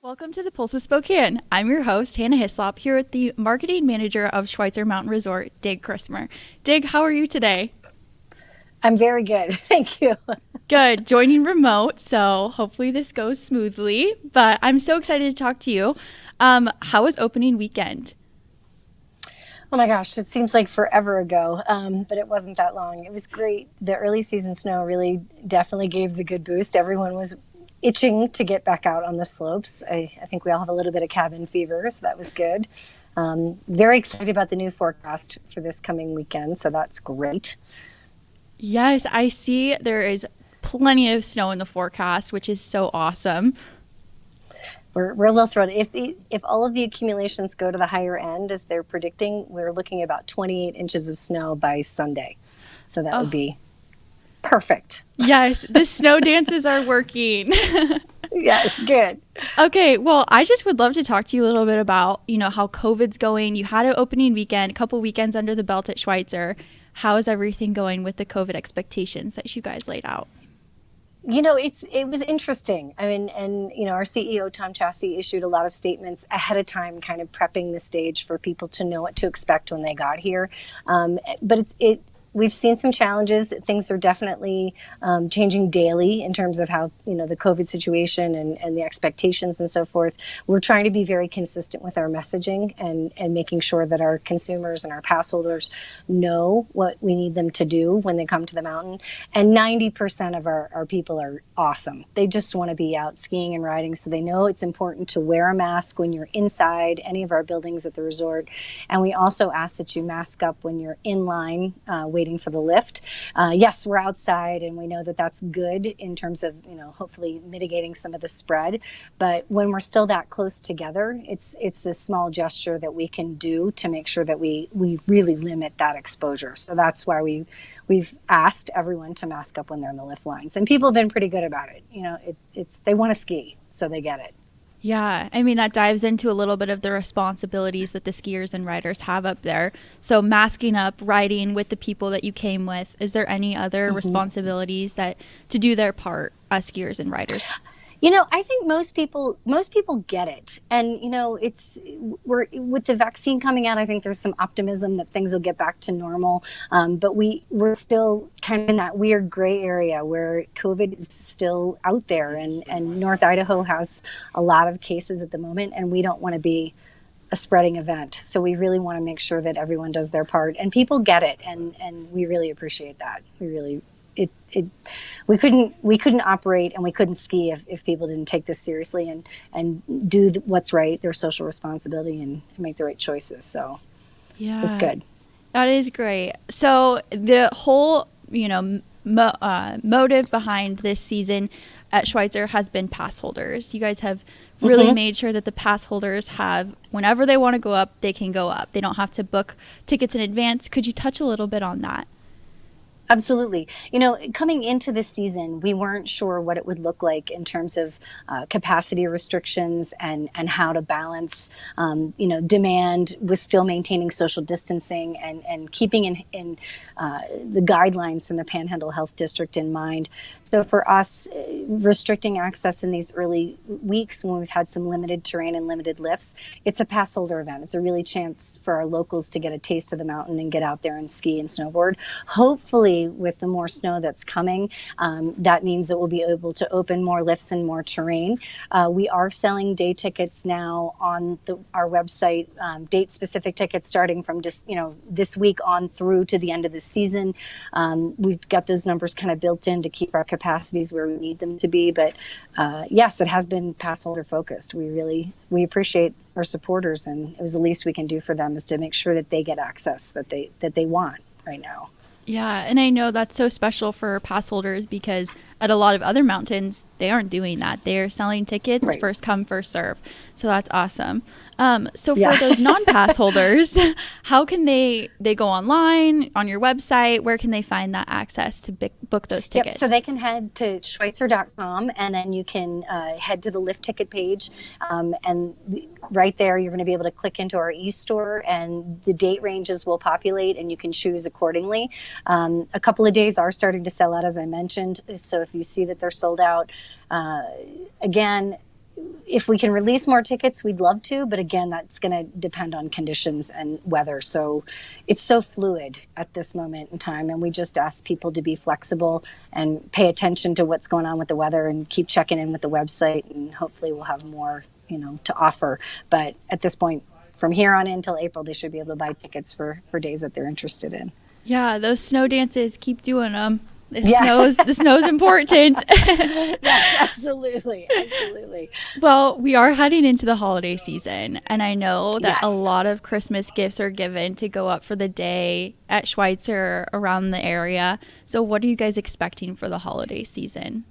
Welcome to the Pulse of Spokane. I'm your host, Hannah Hislop, here with the marketing manager of Schweitzer Mountain Resort, Dig Chrismer. Dig, how are you today? I'm very good. Thank you. Good. Joining remote, so hopefully this goes smoothly. But I'm so excited to talk to you. How was opening weekend? Oh my gosh, it seems like forever ago, but it wasn't that long. It was great. The early season snow really definitely gave the good boost. Everyone was itching to get back out on the slopes. I think we all have a little bit of cabin fever, so that was good. Very excited about the new forecast for this coming weekend, so that's great. Yes, I see there is plenty of snow in the forecast, which is so awesome. We're a little thrilled. If all of the accumulations go to the higher end as they're predicting, we're looking at about 28 inches of snow by Sunday. So that would Oh, be perfect. yes, the snow dances are working. Yes, good. Okay, well, I just would love to talk to you a little bit about, how COVID's going. You had an opening weekend, a couple weekends under the belt at Schweitzer. How is everything going with the COVID expectations that you guys laid out? It was interesting. I mean, and our CEO Tom Chassie issued a lot of statements ahead of time, kind of prepping the stage for people to know what to expect when they got here. But we've seen some challenges. Things are definitely changing daily in terms of how the COVID situation and the expectations and so forth. We're trying to be very consistent with our messaging and making sure that our consumers and our pass holders know what we need them to do when they come to the mountain. And 90% of our people are awesome. They just want to be out skiing and riding, so they know it's important to wear a mask when you're inside any of our buildings at the resort. And we also ask that you mask up when you're in line waiting for the lift. Yes, we're outside, and we know that that's good in terms of hopefully mitigating some of the spread. But when we're still that close together, it's a small gesture that we can do to make sure that we really limit that exposure. So that's why we've asked everyone to mask up when they're in the lift lines, and people have been pretty good about it. It's they want to ski, so they get it. Yeah, I mean, that dives into a little bit of the responsibilities that the skiers and riders have up there. So, masking up, riding with the people that you came with, is there any other Mhm. responsibilities that to do their part as skiers and riders? I think most people get it. And it's we're with the vaccine coming out, I think there's some optimism that things will get back to normal. But we're still kind of in that weird gray area where COVID is still out there, and North Idaho has a lot of cases at the moment, and we don't want to be a spreading event. So we really want to make sure that everyone does their part, and people get it, and we really appreciate that. We really it we couldn't operate and we couldn't ski if people didn't take this seriously and do what's right, their social responsibility, and make the right choices. So it's Yeah, good. that is great. So, the whole, motive behind this season at Schweitzer has been pass holders. You guys have really Hmm. made sure that the pass holders have, whenever they want to go up, they can go up. They don't have to book tickets in advance. Could you touch a little bit on that? Absolutely. Coming into this season, we weren't sure what it would look like in terms of capacity restrictions and how to balance, demand with still maintaining social distancing and keeping the guidelines from the Panhandle Health District in mind. So for us, restricting access in these early weeks when we've had some limited terrain and limited lifts, it's a pass holder event. It's a really chance for our locals to get a taste of the mountain and get out there and ski and snowboard. Hopefully, with the more snow that's coming, that means that we'll be able to open more lifts and more terrain. We are selling day tickets now on our website, date-specific tickets starting from just this week on through to the end of the season. We've got those numbers kind of built in to keep our capacities where we need them to be. But yes, it has been pass holder focused. We appreciate our supporters, and it was the least we can do for them is to make sure that they get access that they want right now. Yeah, and I know that's so special for pass holders because at a lot of other mountains, they aren't doing that. They're selling tickets Right. first come, first serve. So that's awesome. So Yeah. for those non-pass holders, how can they go online on your website? Where can they find that access to book those Yep. So tickets? they can head to Schweitzer.com, and then you can head to the lift ticket page. And right there, you're going to be able to click into our e-store, and the date ranges will populate, and you can choose accordingly. A couple of days are starting to sell out, as I mentioned. So if you see that they're sold out, again, if we can release more tickets, we'd love to. But again, that's going to depend on conditions and weather. So it's so fluid at this moment in time. And we just ask people to be flexible and pay attention to what's going on with the weather and keep checking in with the website. And hopefully we'll have more, to offer. But at this point, from here on in until April, they should be able to buy tickets for days that they're interested in. Yeah, those snow dances, keep doing them. The snow's important. Yes, absolutely. Well, we are heading into the holiday season, and I know that a lot of Christmas gifts are given to go up for the day at Schweitzer around the area. So what are you guys expecting for the holiday season?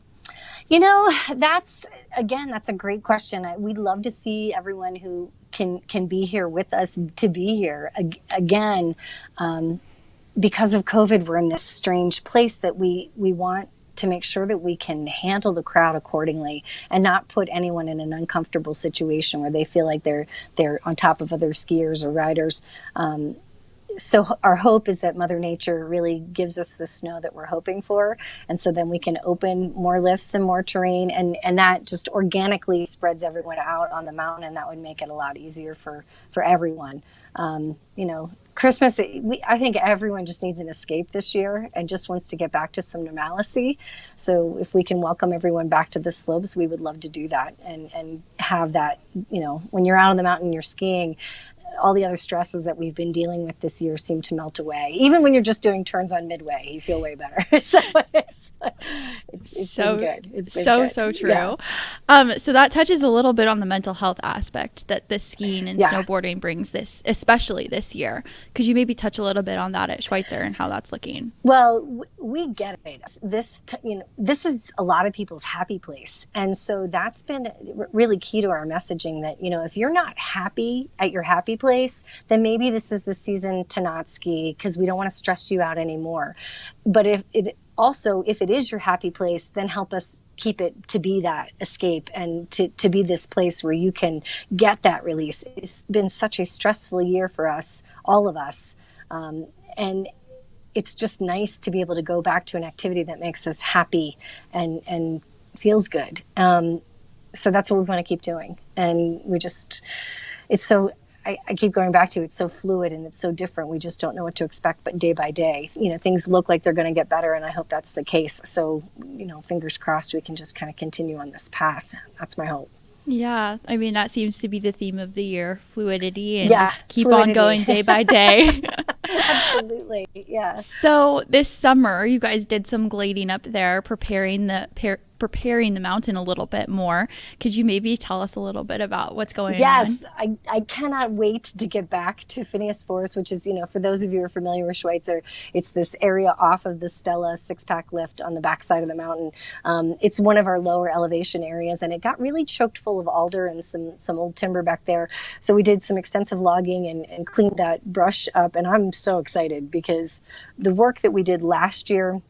That's a great question. We'd love to see everyone who can be here with us to be here. Again, because of COVID, we're in this strange place that we want to make sure that we can handle the crowd accordingly and not put anyone in an uncomfortable situation where they feel like they're on top of other skiers or riders. So our hope is that Mother Nature really gives us the snow that we're hoping for. And so then we can open more lifts and more terrain, and that just organically spreads everyone out on the mountain, and that would make it a lot easier for everyone. Christmas, I think everyone just needs an escape this year and just wants to get back to some normalcy. So if we can welcome everyone back to the slopes, we would love to do that and have that, when you're out on the mountain, you're skiing, all the other stresses that we've been dealing with this year seem to melt away. Even when you're just doing turns on midway, you feel way better. So it's so been good. It's been good. So true. Yeah. So that touches a little bit on the mental health aspect that the skiing and snowboarding brings this, especially this year. Could you maybe touch a little bit on that at Schweitzer and how that's looking? Well, we get it. This is a lot of people's happy place. And so that's been really key to our messaging that, if you're not happy at your happy place, then maybe this is the season to not ski because we don't want to stress you out anymore. But if it is your happy place, then help us keep it to be that escape and to be this place where you can get that release. It's been such a stressful year for us, all of us. And it's just nice to be able to go back to an activity that makes us happy and feels good. So that's what we want to keep doing. And I keep going back to it's so fluid and it's so different. We just don't know what to expect, but day by day, things look like they're going to get better, and I hope that's the case. So, fingers crossed we can just kind of continue on this path. That's my hope. Yeah, I mean, that seems to be the theme of the year, fluidity, and just keep on going day by day. Absolutely, yeah. So this summer, you guys did some glading up there, preparing the mountain a little bit more. Could you maybe tell us a little bit about what's going on? Yes, I cannot wait to get back to Phineas Forest, which is, for those of you who are familiar with Schweitzer, it's this area off of the Stella 6-pack lift on the backside of the mountain. It's one of our lower elevation areas, and it got really choked full of alder and some old timber back there. So we did some extensive logging and cleaned that brush up, and I'm so excited because the work that we did last year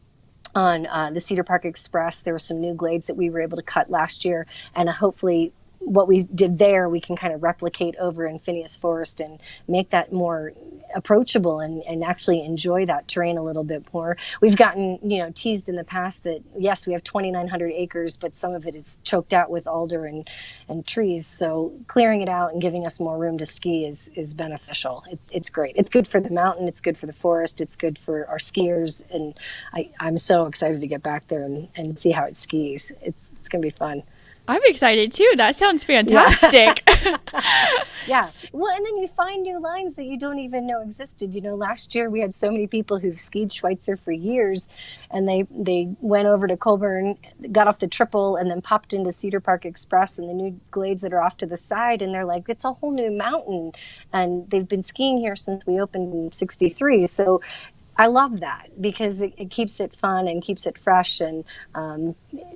on the Cedar Park Express, there were some new glades that we were able to cut last year, and hopefully what we did there we can kind of replicate over in Phineas Forest and make that more approachable and actually enjoy that terrain a little bit more. We've gotten teased in the past that yes, we have 2,900 acres, but some of it is choked out with alder and trees, so clearing it out and giving us more room to ski is beneficial. It's great. It's good for the mountain, it's good for the forest, it's good for our skiers, and I'm so excited to get back there and see how it skis. It's gonna be fun. I'm excited too. That sounds fantastic. Yeah. Well, and then you find new lines that you don't even know existed. Last year we had so many people who've skied Schweitzer for years, and they went over to Colburn, got off the triple, and then popped into Cedar Park Express and the new glades that are off to the side, and they're like, it's a whole new mountain, and they've been skiing here since we opened in '63. So I love that because it keeps it fun and keeps it fresh, and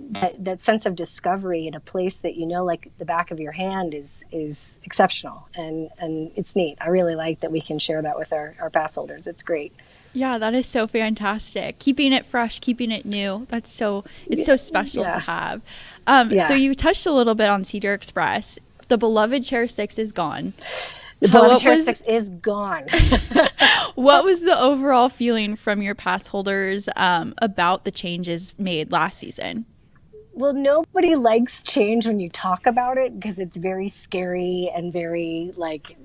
that sense of discovery in a place that like the back of your hand is exceptional, and it's neat. I really like that we can share that with our pass holders. It's great. Yeah, that is so fantastic. Keeping it fresh, keeping it new. It's so special to have. So you touched a little bit on Cedar Express. The beloved Chair 6 is gone. The beloved Chair 6 is gone. What was the overall feeling from your pass holders about the changes made last season? Well, nobody likes change when you talk about it because it's very scary and very like,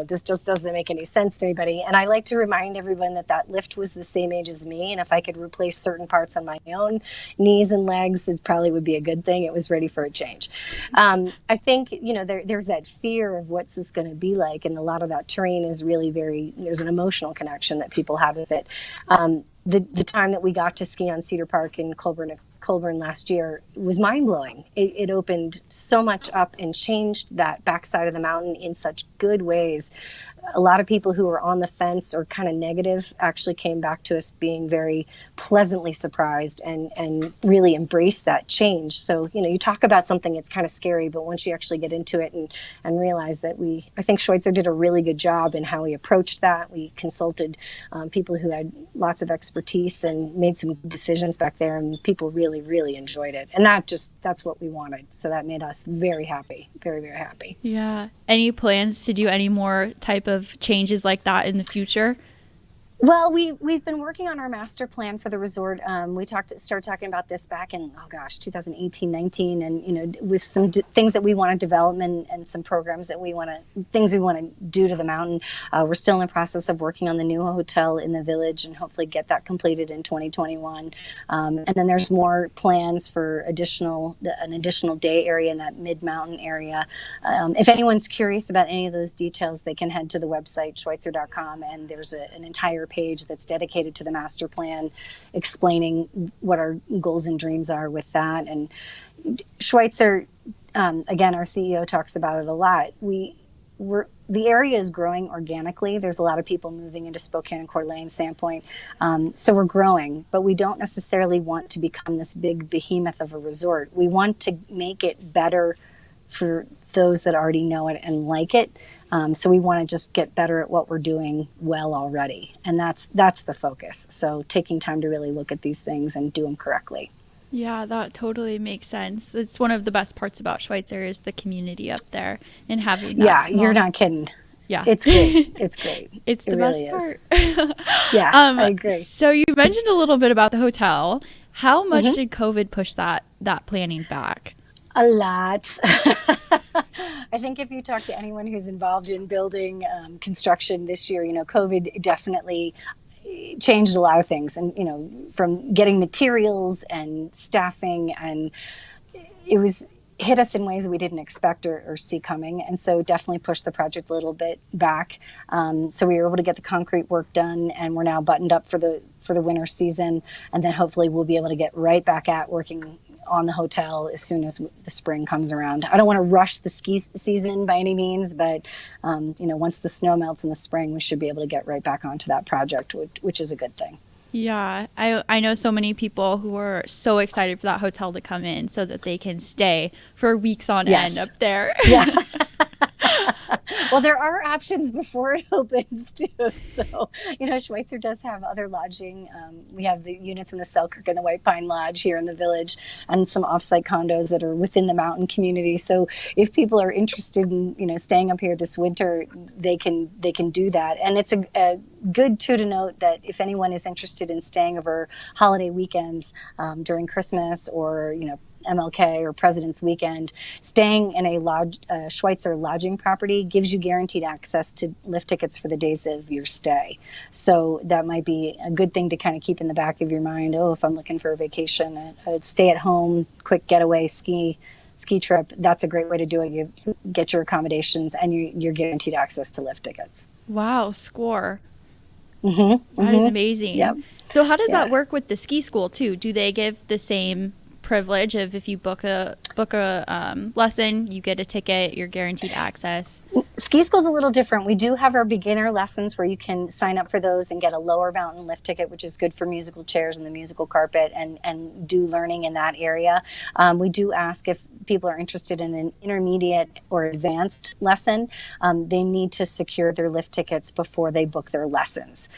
this just doesn't make any sense to anybody. And I like to remind everyone that that lift was the same age as me. And if I could replace certain parts on my own knees and legs, it probably would be a good thing. It was ready for a change. I think, there's that fear of what's this going to be like. And a lot of that terrain is really there's an emotional connection that people have with it. The time that we got to ski on Cedar Park in Colburn last year was mind-blowing. It opened so much up and changed that backside of the mountain in such good ways. A lot of people who were on the fence or kind of negative actually came back to us being very pleasantly surprised and really embraced that change. So, you talk about something that's kind of scary, but once you actually get into it and realize that I think Schweitzer did a really good job in how we approached that. We consulted people who had lots of expertise and made some decisions back there, and people really, really enjoyed it. And that's what we wanted. So that made us very happy, very, very happy. Yeah. Any plans to do any more type of changes like that in the future? Well, we've been working on our master plan for the resort. We started talking about this back in 2018, 19, and with some things that we want to develop and some programs that things we want to do to the mountain. We're still in the process of working on the new hotel in the village and hopefully get that completed in 2021. And then there's more plans for an additional day area in that mid-mountain area. If anyone's curious about any of those details, they can head to the website schweitzer.com, and there's an entire page that's dedicated to the master plan, explaining what our goals and dreams are with that. And Schweitzer, again, our CEO talks about it a lot. The area is growing organically. There's a lot of people moving into Spokane and Coeur d'Alene, Sandpoint. So we're growing, but we don't necessarily want to become this big behemoth of a resort. We want to make it better for those that already know it and like it. So we want to just get better at what we're doing well already. And that's the focus. So taking time to really look at these things and do them correctly. Yeah, that totally makes sense. It's one of the best parts about Schweitzer is the community up there and having that. Yeah, you're not kidding. Yeah. It's great. It's great. It's the best part. Yeah, I agree. So you mentioned a little bit about the hotel. How much did COVID push that planning back? A lot. I think if you talk to anyone who's involved in building construction this year, COVID definitely changed a lot of things. And, from getting materials and staffing, and it hit us in ways we didn't expect or see coming. And so definitely pushed the project a little bit back. So we were able to get the concrete work done, and we're now buttoned up for the winter season. And then hopefully we'll be able to get right back at working on the hotel as soon as the spring comes around. I don't want to rush the ski season by any means, but once the snow melts in the spring, we should be able to get right back onto that project, which is a good thing. Yeah, I know so many people who are so excited for that hotel to come in so that they can stay for weeks on end up there. Yeah. Well, there are options before it opens too. So, Schweitzer does have other lodging. We have the units in the Selkirk and the White Pine Lodge here in the village, and some offsite condos that are within the mountain community. So if people are interested in, staying up here this winter, they can do that. And it's a good to note that if anyone is interested in staying over holiday weekends during Christmas or, MLK or President's Weekend, staying in a Schweitzer lodging property gives you guaranteed access to lift tickets for the days of your stay. So that might be a good thing to kind of keep in the back of your mind. Oh, if I'm looking for a vacation, a stay at home, quick getaway ski trip, that's a great way to do it. You get your accommodations and you're guaranteed access to lift tickets. Wow, score. That is amazing. Yep. So how does that work with the ski school too? Do they give the same privilege of if you book a lesson, you get a ticket, you're guaranteed access? Ski school's a little different. We do have our beginner lessons where you can sign up for those and get a lower mountain lift ticket, which is good for musical chairs and the musical carpet, and do learning in that area. We do ask if people are interested in an intermediate or advanced lesson, they need to secure their lift tickets before they book their lessons.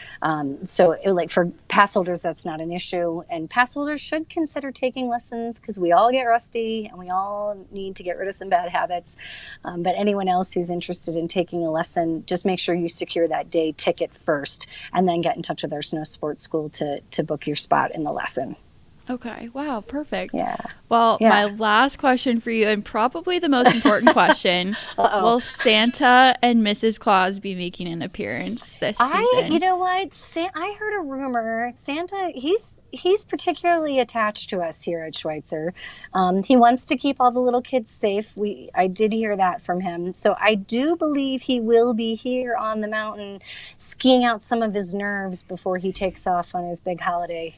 So like for pass holders, that's not an issue. And pass holders should consider taking lessons because we all get rusty and we all need to get rid of some bad habits. But anyone else who's interested in taking a lesson, just make sure you secure that day ticket first and then get in touch with our snow sports school to book your spot in the lesson. Okay. Wow. Perfect. Yeah. Well, Yeah. my last question for you, and probably the most important question: will Santa and Mrs. Claus be making an appearance this season? You know what? I heard a rumor. Santa, he's particularly attached to us here at Schweitzer. He wants to keep all the little kids safe. I did hear that from him. So I do believe he will be here on the mountain, skiing out some of his nerves before he takes off on his big holiday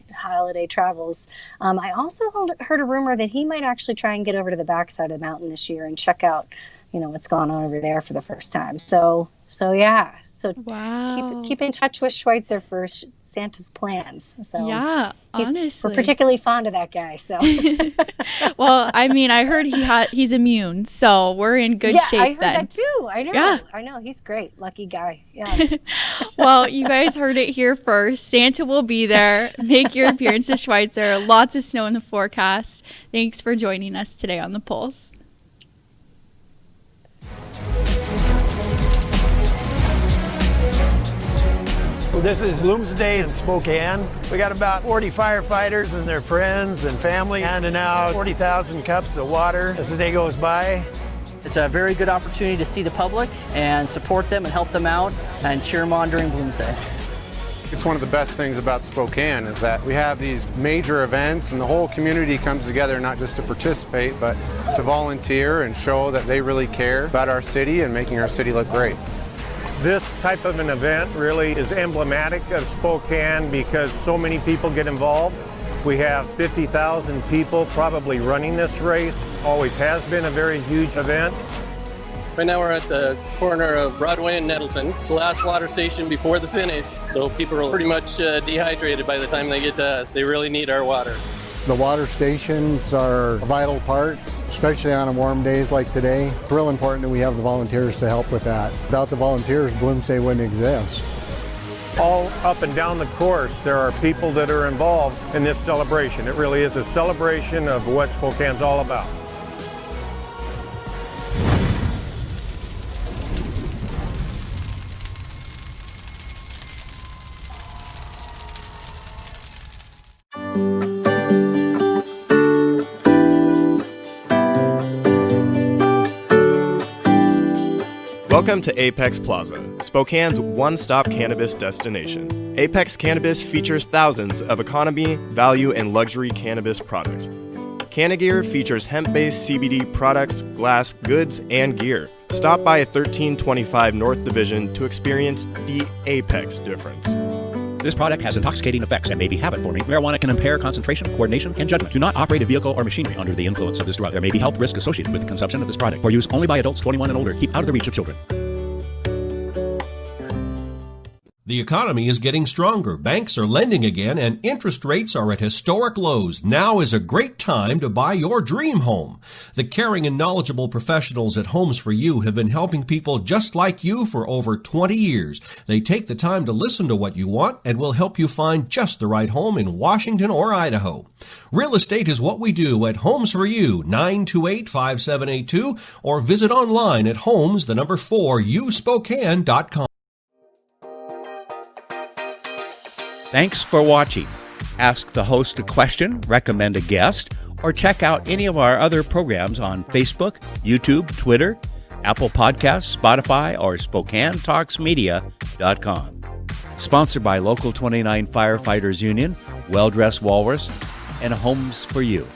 travels. I also heard a rumor that he might actually try and get over to the backside of the mountain this year and check out, what's going on over there for the first time. So yeah. So wow. keep in touch with Schweitzer for Santa's plans. So yeah, honestly, we're particularly fond of that guy. So well, I mean, I heard he's immune, so we're in good shape. I heard then. that too. I know. Yeah. I know. He's great. Lucky guy. Yeah. Well, you guys heard it here first. Santa will be there. Make your appearance to Schweitzer. Lots of snow in the forecast. Thanks for joining us today on The Pulse. Well, this is Bloomsday in Spokane. We got about 40 firefighters and their friends and family handing out 40,000 cups of water as the day goes by. It's a very good opportunity to see the public and support them and help them out and cheer them on during Bloomsday. It's one of the best things about Spokane is that we have these major events and the whole community comes together not just to participate, but to volunteer and show that they really care about our city and making our city look great. This type of an event really is emblematic of Spokane because so many people get involved. We have 50,000 people probably running this race. Always has been a very huge event. Right now we're at the corner of Broadway and Nettleton. It's the last water station before the finish, so people are pretty much dehydrated by the time they get to us. They really need our water. The water stations are a vital part, especially on warm days like today. It's real important that we have the volunteers to help with that. Without the volunteers, Bloomsday wouldn't exist. All up and down the course, there are people that are involved in this celebration. It really is a celebration of what Spokane's all about. Welcome to Apex Plaza, Spokane's one-stop cannabis destination. Apex Cannabis features thousands of economy, value, and luxury cannabis products. Cannagear features hemp-based CBD products, glass, goods, and gear. Stop by 1325 North Division to experience the Apex difference. This product has intoxicating effects and may be habit-forming. Marijuana can impair concentration, coordination, and judgment. Do not operate a vehicle or machinery under the influence of this drug. There may be health risk associated with the consumption of this product. For use only by adults 21 and older. Keep out of the reach of children. The economy is getting stronger. Banks are lending again, and interest rates are at historic lows. Now is a great time to buy your dream home. The caring and knowledgeable professionals at Homes for You have been helping people just like you for over 20 years. They take the time to listen to what you want and will help you find just the right home in Washington or Idaho. Real estate is what we do at Homes for You, 928-5782, or visit online at homes4uspokane.com. Thanks for watching. Ask the host a question, recommend a guest, or check out any of our other programs on Facebook, YouTube, Twitter, Apple Podcasts, Spotify, or SpokaneTalksMedia.com. Sponsored by Local 29 Firefighters Union, Well Dressed Walrus, and Homes for You.